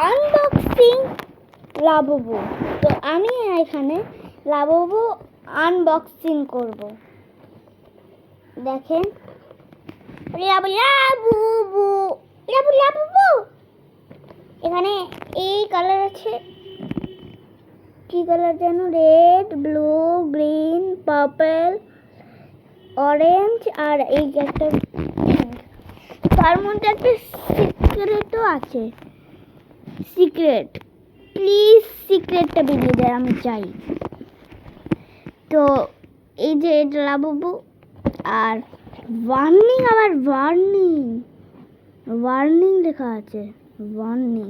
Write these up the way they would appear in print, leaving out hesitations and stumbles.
Unboxing Labubu. তো আমি এখানে লাবুবু আনবক্সিং করব। দেখেন, লাবুবু লাবুবু। এখানে এই কালার আছে, কি কালার যেন, red, blue, green, purple, orange, আর এই একটা পিঙ্ক। তার মধ্যে একটা সিক্রেটও আছে। সিক্রেট, প্লিজ সিক্রেটটা বেরিয়ে যায়, আমি চাই। তো এই যে এটা লাবুবু, আর ওয়ার্নিং, আবার ওয়ার্নিং লেখা আছে। ওয়ার্নিং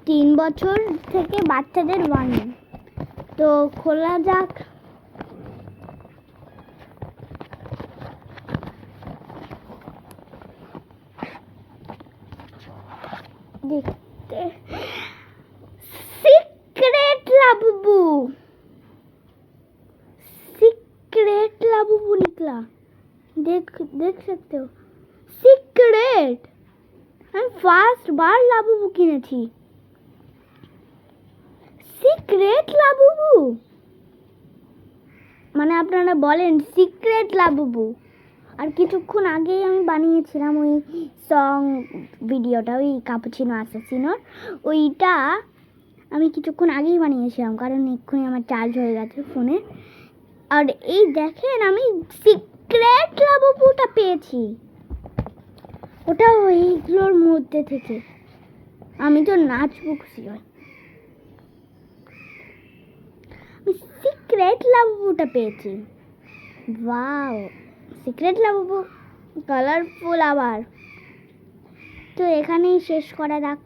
3 বছর থেকে বাচ্চাদের ওয়ার্নিং। তো খোলা যাক। দেখতে सीक्रेट लाबुबू, सीक्रेट लाबुबू निकला। देख सकते हो, सीक्रेट। আমি ফার্স্ট বার লাবুবু কিনেছি। সিক্রেট লাবুবু মানে আপনারা বলেন সিক্রেট লাবুবু। আর কিছুক্ষণ আগেই আমি বানিয়েছিলাম ওই সং ভিডিওটা, ওই ক্যাপুচিনো অ্যাসাসিনোর ওইটা আমি কিছুক্ষণ আগেই বানিয়েছিলাম, কারণ এক্ষুনি আমার চার্জ হয়ে গেছে ফোনে। আর এই দেখেন, আমি সিক্রেট লাবুবুটা পেয়েছি। ওটা ওইগুলোর মধ্যে থেকে। আমি তো নাচবো খুশি হয়। আমি সিক্রেট লাবুবুটা পেয়েছি। ওয়াও, সিক্রেট লাবুবু কালারফুল আবার। তো এখানেই শেষ করা যাক।